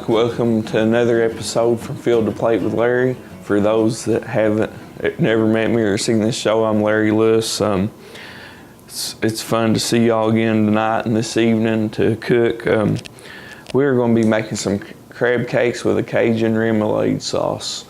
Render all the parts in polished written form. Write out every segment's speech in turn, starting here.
Welcome to another episode from Field to Plate with Larry. For those that haven't never met me or seen this show, I'm Larry Lewis. It's fun to see y'all again tonight and this evening to cook. We're going to be making some crab cakes with a Cajun Remoulade sauce.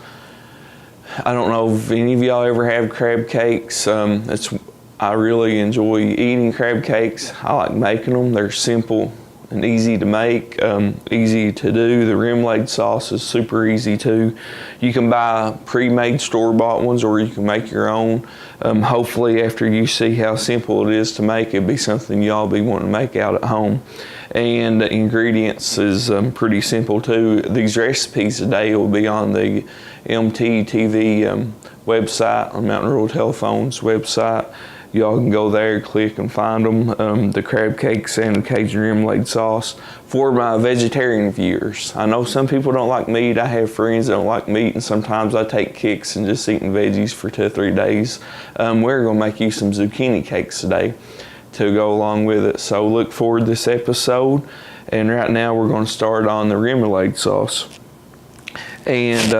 I don't know if any of y'all ever have crab cakes. I really enjoy eating crab cakes. I like making them. They're simple and easy to make, easy to do. The Remoulade sauce is super easy too. You can buy pre-made store-bought ones or you can make your own. Hopefully after you see how simple it is to make, it'll be something y'all be wanting to make out at home. And the ingredients is pretty simple too. These recipes today will be on the MTTV website, on Mountain Rural Telephone's website. Y'all can go there, click and find them, the crab cakes and Cajun Remoulade sauce. For my vegetarian viewers, I know some people don't like meat. I have friends that don't like meat, and sometimes I take kicks and just eating veggies for 2 or 3 days. We're gonna make you some zucchini cakes today to go along with it. So look forward to this episode. And right now we're gonna start on the Remoulade sauce. And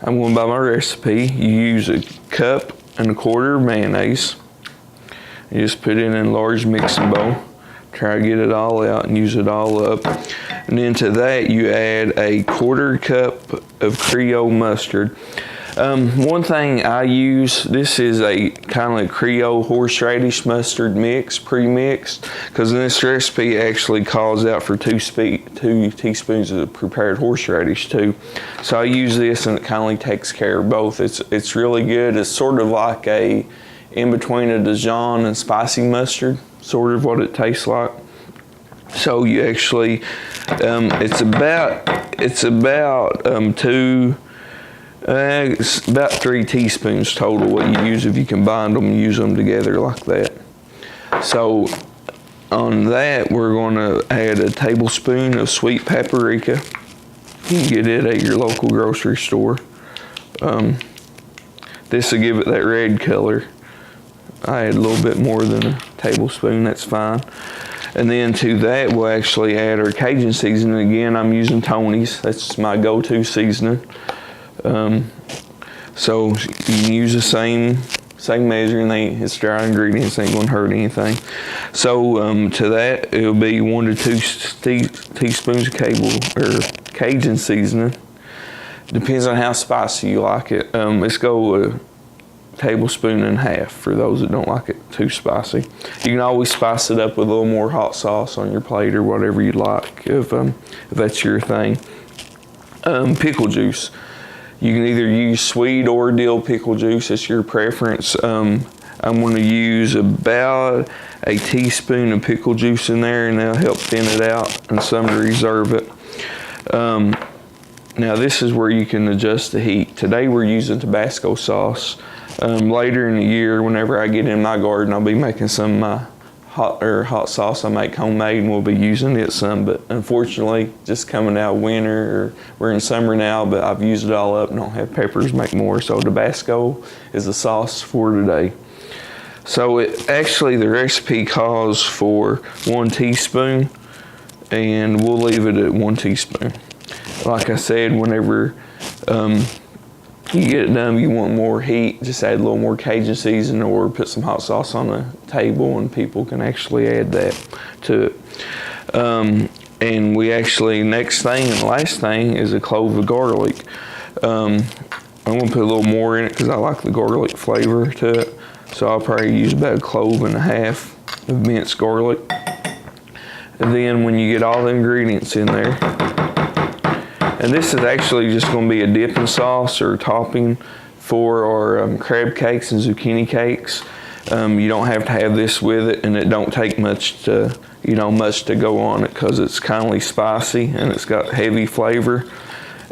I'm going by my recipe. You use 1.25 cups of mayonnaise. You just put it in a large mixing bowl. Try to get it all out and use it all up. And then to that you add 1/4 cup of Creole mustard. One thing I use, this is a kind of like Creole horseradish mustard mix, pre-mixed, because this recipe actually calls out for 2 teaspoons of prepared horseradish too. So I use this and it kind of takes care of both. It's really good. It's sort of like in between a Dijon and spicy mustard, sort of what it tastes like. So you actually, it's about 3 teaspoons total what you use if you combine them and use them together like that. So on that, we're going to add a tablespoon of sweet paprika. You can get it at your local grocery store. This will give it that red color. I add a little bit more than a tablespoon, that's fine. And then to that, we'll actually add our Cajun seasoning. Again, I'm using Tony's. That's my go-to seasoning. So you can use the same measuring. It's dry ingredients, ain't gonna hurt anything. So to that, it'll be 1 to 2 teaspoons of Cajun seasoning. Depends on how spicy you like it. Let's go 1.5 tablespoons for those that don't like it too spicy. You can always spice it up with a little more hot sauce on your plate or whatever you like if that's your thing. Pickle juice. You can either use sweet or dill pickle juice. It's your preference. I'm going to use about 1 teaspoon of pickle juice in there, and that'll help thin it out and some to reserve it. Now this is where you can adjust the heat. Today we're using Tabasco sauce. Later in the year, whenever I get in my garden, I'll be making some hot sauce I make homemade, and we'll be using it some. But unfortunately, just coming out of winter, or we're in summer now, but I've used it all up and don't have peppers to make more. So Tabasco is the sauce for today. So the recipe calls for 1 teaspoon, and we'll leave it at 1 teaspoon. Like I said, whenever you get it done, you want more heat, just add a little more Cajun seasoning or put some hot sauce on the table and people can actually add that to it. And we actually, next thing and last thing is a clove of garlic. I'm gonna put a little more in it because I like the garlic flavor to it. So I'll probably use about 1.5 cloves of minced garlic. And then when you get all the ingredients in there, And this is actually just going to be a dipping sauce or topping for our crab cakes and zucchini cakes. You don't have to have this with it, and it don't take much to go on it because it's kindly spicy and it's got heavy flavor.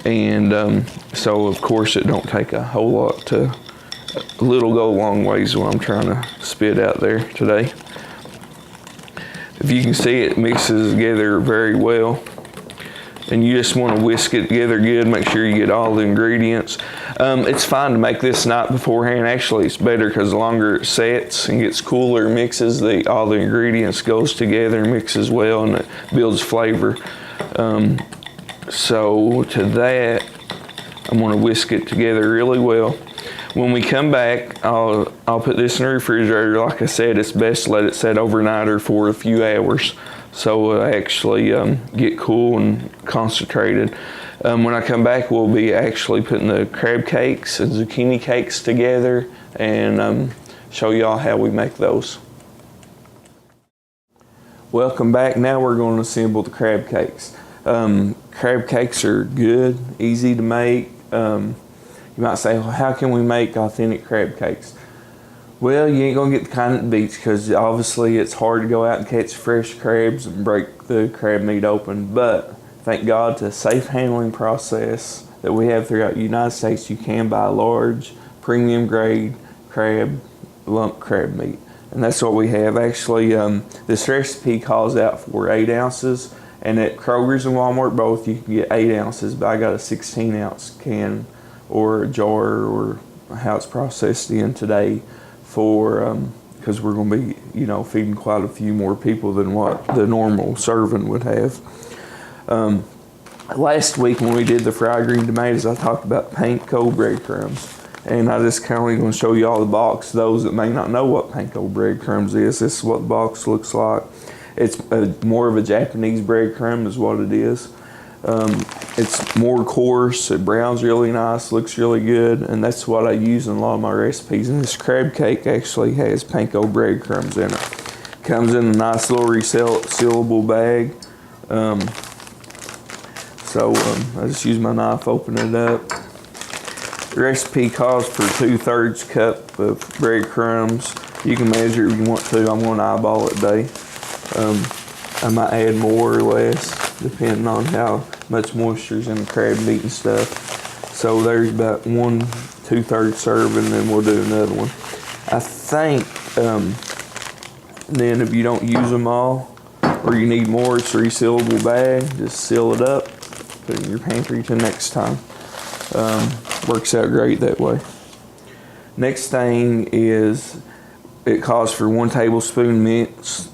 And so of course it don't take a whole lot to, a little go a long ways what I'm trying to spit out there today. If you can see, it mixes together very well. And you just want to whisk it together good, make sure you get all the ingredients. It's fine to make this night beforehand. Actually, it's better because the longer it sets and gets cooler, mixes, all the ingredients goes together and mixes well, and it builds flavor. So to that, I'm going to whisk it together really well. When we come back, I'll put this in the refrigerator. Like I said, it's best to let it set overnight or for a few hours, so it'll actually get cool and concentrated. When I come back, we'll be actually putting the crab cakes and zucchini cakes together and show y'all how we make those. Welcome back. Now we're going to assemble the crab cakes. Crab cakes are good, easy to make. You might say, well, how can we make authentic crab cakes? Well, you ain't gonna get the kind at the beach because obviously it's hard to go out and catch fresh crabs and break the crab meat open. But thank God to a safe handling process that we have throughout the United States, you can buy large, premium grade lump crab meat. And that's what we have. Actually, this recipe calls out for 8 ounces. And at Kroger's and Walmart both, you can get 8 ounces, but I got a 16-ounce can or a jar, or how it's processed in today, for because we're going to be feeding quite a few more people than what the normal serving would have. Last week when we did the fried green tomatoes, I talked about panko breadcrumbs, and I just kind of going to show you all the box. Those that may not know what panko breadcrumbs is, this is what the box looks like. It's more of a Japanese breadcrumb is what it is. It's more coarse, it browns really nice, looks really good, and that's what I use in a lot of my recipes. And this crab cake actually has panko breadcrumbs in it. Comes in a nice little resealable bag. I just use my knife, open it up. The recipe calls for 2/3 cup of breadcrumbs. You can measure if you want to. I'm going to eyeball it today. I might add more or less depending on how much moisture is in the crab meat and stuff. So there's about 1 2/3 serving, and then we'll do another one. I think then if you don't use them all or you need more, it's a resealable bag. Just seal it up, put it in your pantry till next time. Works out great that way. Next thing is, it calls for 1 tablespoon minced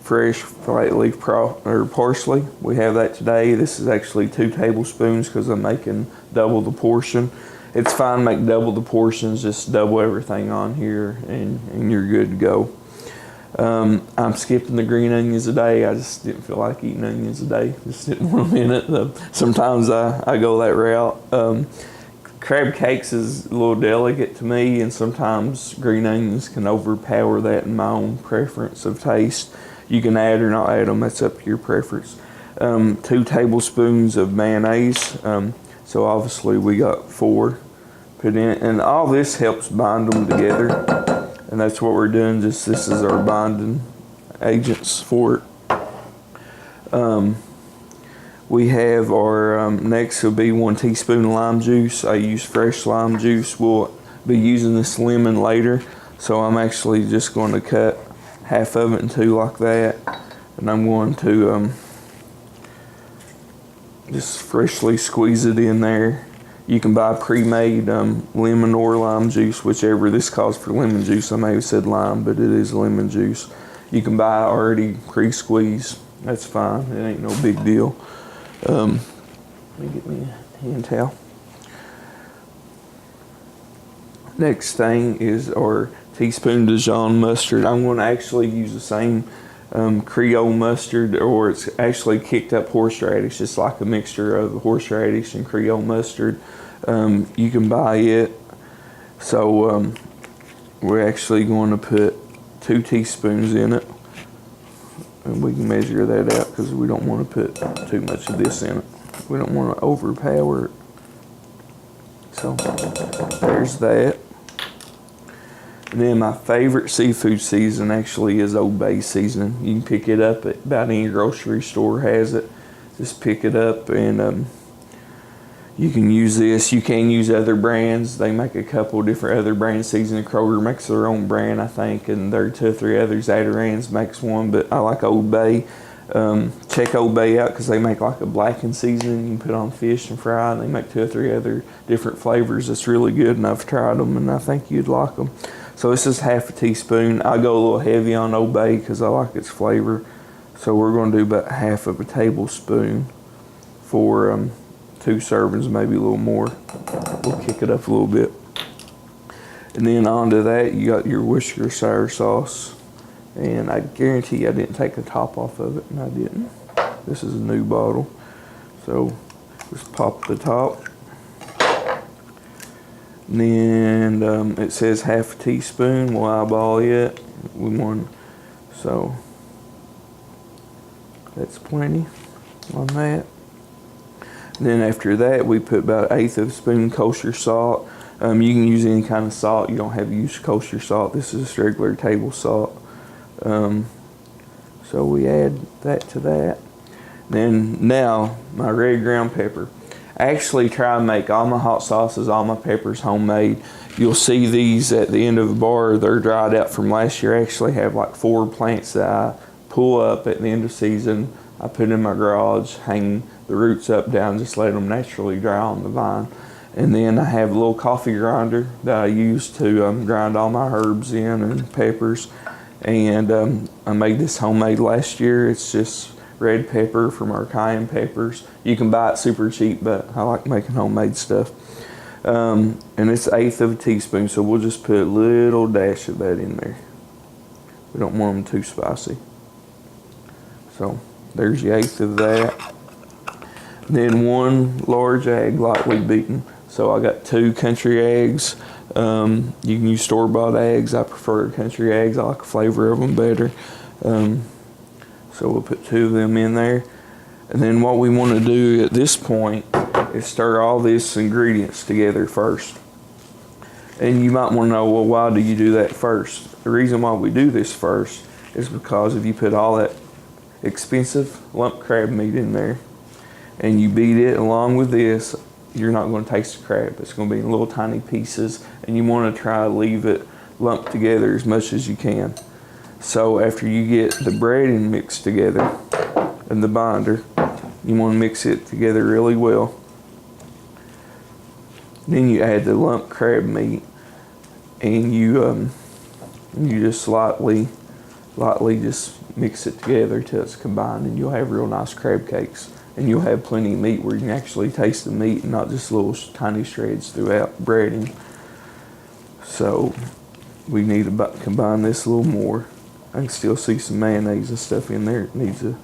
fresh flat leaf parsley. We have that today. This is actually 2 tablespoons because I'm making double the portion. It's fine to make double the portions, just double everything on here and you're good to go. I'm skipping the green onions today. I just didn't feel like eating onions today. Just didn't want them in it. Sometimes I go that route. Crab cakes is a little delicate to me, and sometimes green onions can overpower that in my own preference of taste. You can add or not add them, that's up to your preference. 2 tablespoons of mayonnaise. So obviously we got 4 put in, and all this helps bind them together. And that's what we're doing, this is our binding agents for it. We have our, next will be 1 teaspoon of lime juice. I use fresh lime juice. We'll be using this lemon later. So I'm actually just going to cut half of it in 2 like that. And I'm going to just freshly squeeze it in there. You can buy pre-made lemon or lime juice, whichever. This calls for lemon juice. I may have said lime, but it is lemon juice. You can buy already pre-squeezed. That's fine. It ain't no big deal. Let me get me a hand towel. Next thing is our teaspoon Dijon mustard. I'm going to actually use the same Creole mustard, or it's actually kicked up horseradish. It's like a mixture of horseradish and Creole mustard. You can buy it. So we're actually going to put 2 teaspoons in it. And we can measure that out because we don't want to put too much of this in it. We don't want to overpower it. So there's that. And then my favorite seafood season actually is Old Bay seasoning. You can pick it up at about any grocery store has it. Just pick it up and you can use this. You can use other brands. They make a couple different other brand seasoning. Kroger makes their own brand, I think, and there are 2 or 3 others. Adaran's makes one, but I like Old Bay. Check Old Bay out because they make like a blackened seasoning you can put on fish and fry, and they make 2 or 3 other different flavors. It's really good, and I've tried them, and I think you'd like them. So this is half a teaspoon. I go a little heavy on Old Bay because I like its flavor. So we're going to do about half of a tablespoon for 2 servings, maybe a little more. We'll kick it up a little bit. And then onto that, you got your Worcestershire sauce. And I guarantee I didn't take the top off of it, and I didn't. This is a new bottle. So just pop the top. And then it says half a teaspoon. We'll eyeball it. So that's plenty on that. And then after that, we put about 1/8 of a spoon kosher salt. You can use any kind of salt. You don't have to use kosher salt. This is regular table salt. So we add that to that. Then now my red ground pepper. I actually try to make all my hot sauces, all my peppers homemade. You'll see these at the end of the bar. They're dried out from last year. I actually have like 4 plants that I pull up at the end of season. I put in my garage, hang the roots up down, just let them naturally dry on the vine. And then I have a little coffee grinder that I use to grind all my herbs in and peppers. And I made this homemade last year. It's just red pepper from our cayenne peppers. You can buy it super cheap, but I like making homemade stuff. And it's 1/8 of a teaspoon, so we'll just put a little dash of that in there. We don't want them too spicy. So there's the 1/8 of that. Then 1 large egg, lightly beaten. So I got 2 country eggs. You can use store-bought eggs. I prefer country eggs. I like the flavor of them better. So we'll put 2 of them in there. And then what we want to do at this point is stir all these ingredients together first. And you might want to know, well, why do you do that first? The reason why we do this first is because if you put all that expensive lump crab meat in there and you beat it along with this, you're not going to taste the crab. It's going to be in little tiny pieces, and you want to try to leave it lumped together as much as you can. So after you get the breading mixed together and the binder, you want to mix it together really well. Then you add the lump crab meat, and you just lightly just mix it together till it's combined, and you'll have real nice crab cakes. And you'll have plenty of meat where you can actually taste the meat and not just little tiny shreds throughout breading. So we need to combine this a little more. I can still see some mayonnaise and stuff in there. It needs to.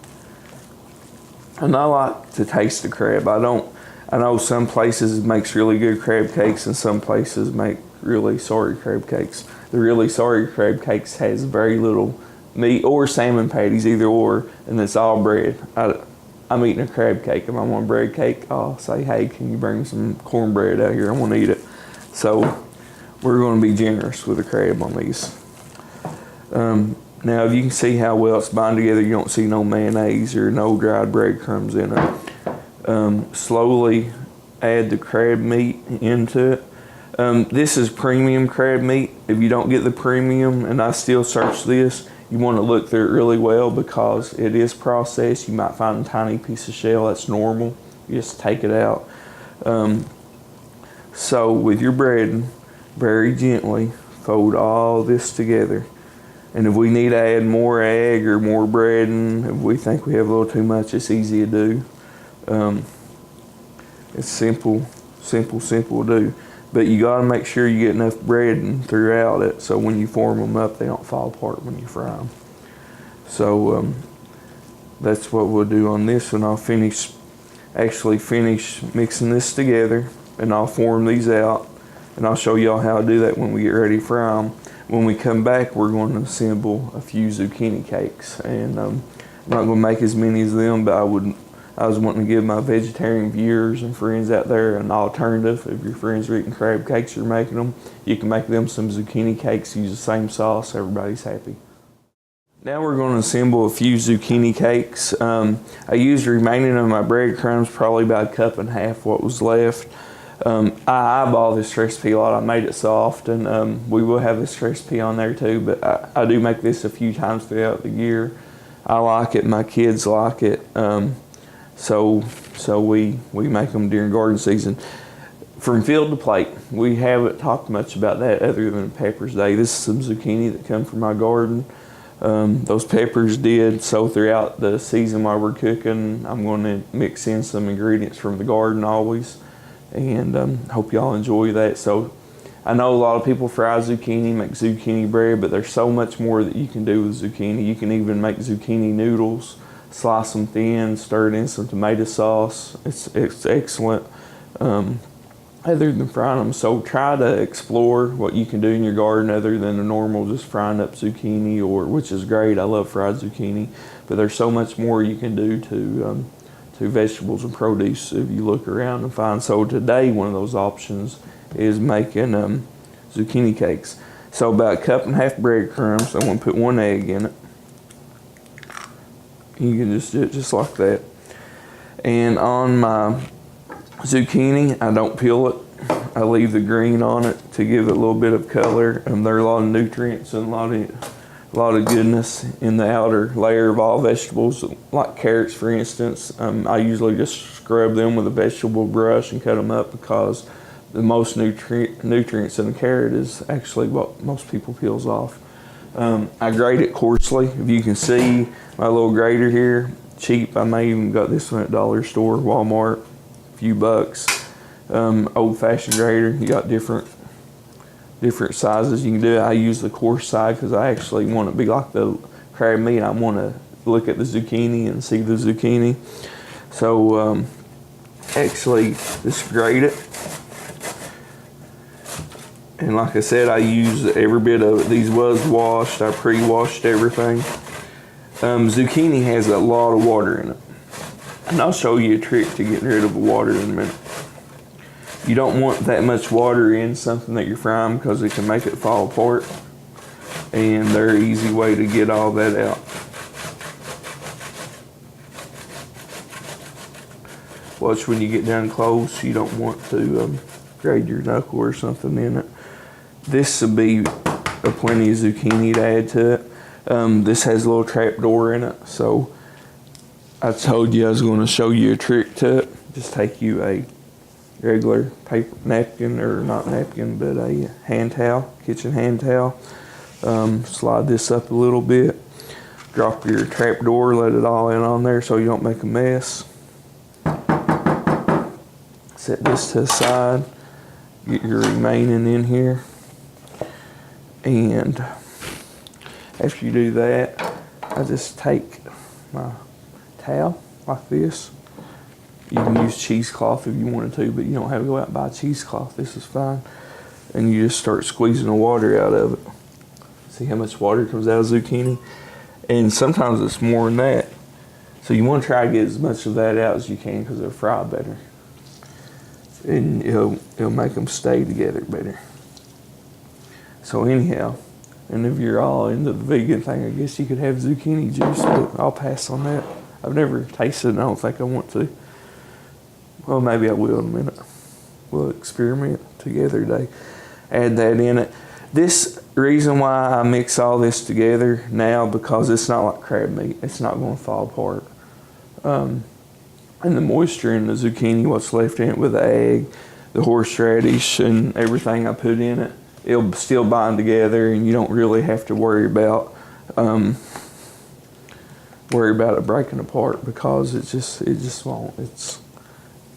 And I like to taste the crab. I know some places makes really good crab cakes and some places make really sorry crab cakes. The really sorry crab cakes has very little meat or salmon patties, either or, and it's all bread. I'm eating a crab cake. If I want a bread cake, I'll say, hey, can you bring some cornbread out here? I want to eat it. So we're going to be generous with the crab on these. Now, if you can see how well it's bound together, you don't see no mayonnaise or no dried breadcrumbs in it. Slowly add the crab meat into it. This is premium crab meat. If you don't get the premium, and I still search this, you want to look through it really well because it is processed. You might find a tiny piece of shell. That's normal. You just take it out. So with your breading, very gently fold all this together. And if we need to add more egg or more breading, if we think we have a little too much, it's easy to do. It's simple to do. But you got to make sure you get enough breading throughout it so when you form them up, they don't fall apart when you fry them. So that's what we'll do on this one. I'll finish mixing this together, and I'll form these out, and I'll show y'all how to do that when we get ready to fry them. When we come back, we're going to assemble a few zucchini cakes, and I'm not going to make as many as them, but I would I was wanting to give my vegetarian viewers and friends out there an alternative. If your friends are eating crab cakes, you're making them, you can make them some zucchini cakes, use the same sauce, everybody's happy. Now we're going to assemble a few zucchini cakes. I used the remaining of my breadcrumbs, probably about 1.5 cups what was left. I eyeball this recipe a lot. I made it so often. We will have this recipe on there too, but I do make this a few times throughout the year. I like it, my kids like it, so we make them during garden season. From field to plate, we haven't talked much about that other than Pepper's Day. This is some zucchini that come from my garden. Those peppers did so throughout the season while we're cooking. I'm going to mix in some ingredients from the garden always, and hope y'all enjoy that. So I know a lot of people fry zucchini, make zucchini bread, but there's so much more that you can do with zucchini. You can even make zucchini noodles, slice them thin, stir it in some tomato sauce. It's excellent. Other than frying them. So try to explore what you can do in your garden other than the normal just frying up zucchini, which is great. I love fried zucchini, but there's so much more you can do to vegetables and produce if you look around and find. So today one of those options is making zucchini cakes. So about 1.5 cups breadcrumbs. I'm going to put 1 egg in it. You can just do it just like that. And on my zucchini, I don't peel it. I leave the green on it to give it a little bit of color. There are a lot of nutrients and a lot of goodness in the outer layer of all vegetables, like carrots, for instance. I usually just scrub them with a vegetable brush and cut them up because the most nutrients in a carrot is actually what most people peels off. I grate it coarsely. If you can see my little grater here, cheap. I may even got this one at dollar store, Walmart. Few bucks. Old-fashioned grater. You got different sizes you can do it. I use the coarse side because I actually want it to be like the crab meat. I want to look at the zucchini and see the zucchini. So actually just grate it, and like I said, I use every bit of it. These was washed. I pre-washed everything. Zucchini has a lot of water in it. And I'll show you a trick to get rid of the water in a minute. You don't want that much water in something that you're frying because it can make it fall apart. And there's an easy way to get all that out. Watch when you get down close, you don't want to grade your knuckle or something in it. This will be plenty of zucchini to add to it. This has a little trap door in it, so I told you I was going to show you a trick to it. Just take you a regular paper napkin, or not napkin, but a hand towel, kitchen hand towel. Slide this up a little bit. Drop your trap door, let it all in on there so you don't make a mess. Set this to the side. Get your remaining in here. And after you do that, I just take my towel like this. You can use cheesecloth if you wanted to, but you don't have to go out and buy cheesecloth. This is fine. And you just start squeezing the water out of it. See how much water comes out of zucchini? And sometimes it's more than that. So you want to try to get as much of that out as you can because they'll fry better. And it'll make them stay together better. So anyhow, and if you're all into the vegan thing, I guess you could have zucchini juice, but I'll pass on that. I've never tasted it, and I don't think I want to. Well, maybe I will in a minute. We'll experiment together today. Add that in it. This reason why I mix all this together now, because it's not like crab meat. It's not going to fall apart. And the moisture in the zucchini, what's left in it with the egg, the horseradish, and everything I put in it, it'll still bind together, and you don't really have to worry about it breaking apart because it just won't. It's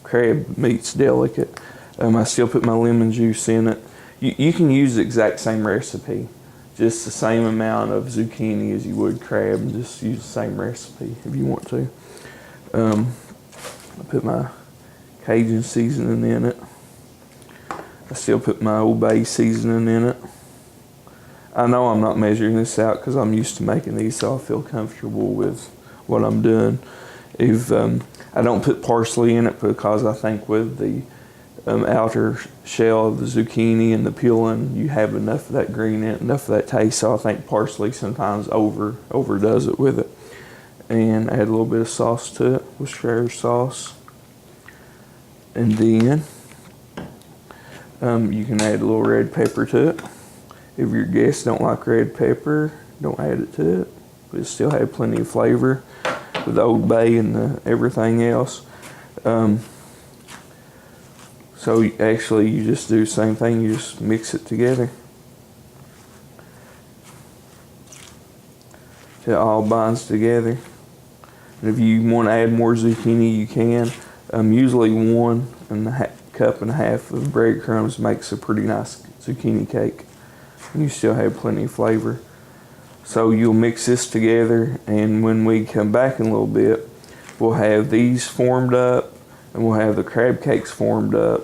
crab meat's delicate. I still put my lemon juice in it. You can use the exact same recipe, just the same amount of zucchini as you would crab, and just use the same recipe if you want to. I put my Cajun seasoning in it. I still put my Old Bay seasoning in it. I know I'm not measuring this out because I'm used to making these, so I feel comfortable with what I'm doing. If I don't put parsley in it because I think with the outer shell of the zucchini and the peeling, you have enough of that green in it, enough of that taste. So I think parsley sometimes overdoes it with it. And add a little bit of sauce to it, Worcestershire sauce. And then you can add a little red pepper to it. If your guests don't like red pepper, don't add it to it. But it still have plenty of flavor with the Old Bay and everything else. So actually you just do the same thing, you just mix it together. It all binds together. And if you want to add more zucchini, you can. Usually 1.5 cups of breadcrumbs makes a pretty nice zucchini cake. And you still have plenty of flavor. So you'll mix this together, and when we come back in a little bit, we'll have these formed up, and we'll have the crab cakes formed up.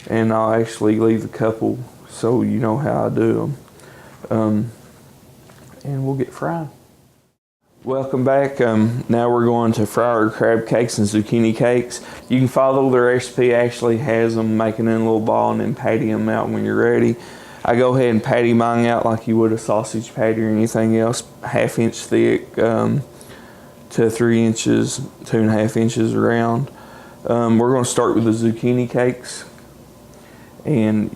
And I'll actually leave a couple so you know how I do them. And we'll get fried. Welcome back. Now we're going to fry our crab cakes and zucchini cakes. You can follow the recipe. Actually has them making in a little ball and then patty them out when you're ready. I go ahead and patty mine out like you would a sausage patty or anything else, 1/2 inch thick to 3 inches, 2.5 inches around. We're going to start with the zucchini cakes, and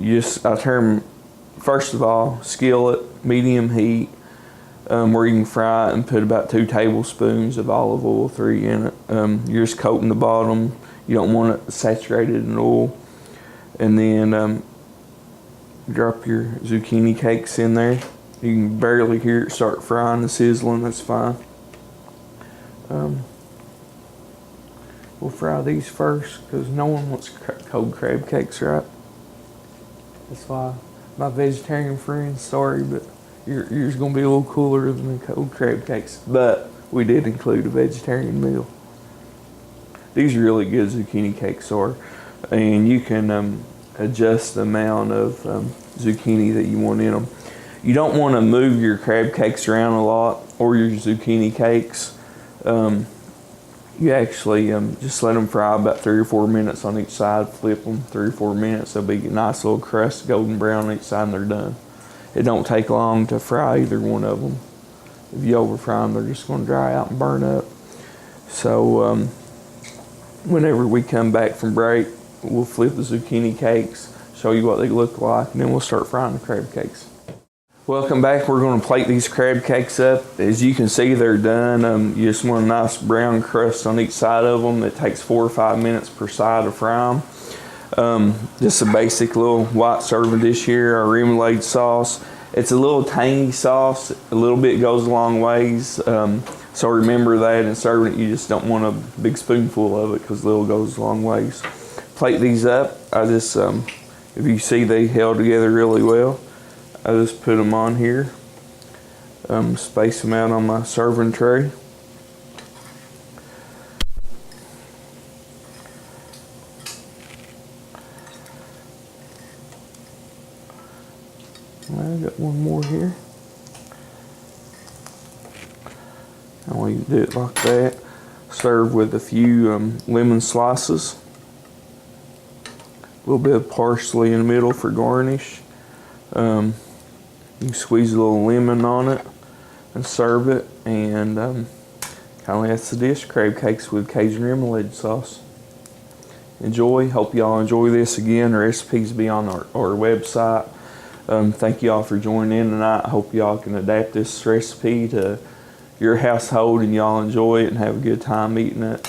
I turn, first of all, skillet, medium heat. Where you can fry it and put about 2 tablespoons of olive oil, 3 in it. You're just coating the bottom. You don't want it saturated in oil. And then drop your zucchini cakes in there. You can barely hear it start frying and sizzling, that's fine. We'll fry these first because no one wants cold crab cakes, right? That's why my vegetarian friends, sorry, but yours going to be a little cooler than the cold crab cakes, but we did include a vegetarian meal. These are really good zucchini cakes are, and you can adjust the amount of zucchini that you want in them. You don't want to move your crab cakes around a lot or your zucchini cakes. You actually just let them fry about 3 or 4 minutes on each side, flip them 3 or 4 minutes. They'll be a nice little crust, golden brown on each side, and they're done. It don't take long to fry either one of them. If you over fry them, they're just going to dry out and burn up. So whenever we come back from break, we'll flip the zucchini cakes, show you what they look like, and then we'll start frying the crab cakes. Welcome back. We're going to plate these crab cakes up. As you can see, they're done. You just want a nice brown crust on each side of them. It takes 4 or 5 minutes per side to fry them. Just a basic little white serving dish here, our remoulade sauce. It's a little tangy sauce. A little bit goes a long ways. So remember that in serving it, you just don't want a big spoonful of it because little goes a long ways. Plate these up. I just, if you see they held together really well, I just put them on here. Space them out on my serving tray. I got one more here. I want you to do it like that. Serve with a few lemon slices. A little bit of parsley in the middle for garnish. You can squeeze a little lemon on it and serve it. And kind of that's the dish, crab cakes with Cajun remoulade sauce. Enjoy. Hope y'all enjoy this again. The recipes will be on our website. Thank you all for joining in tonight. I hope y'all can adapt this recipe to your household and y'all enjoy it and have a good time eating it.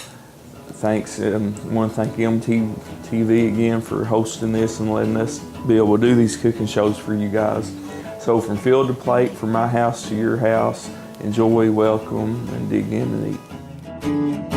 Thanks. I want to thank MTV again for hosting this and letting us be able to do these cooking shows for you guys. So from field to plate, from my house to your house, enjoy, welcome, and dig in and eat.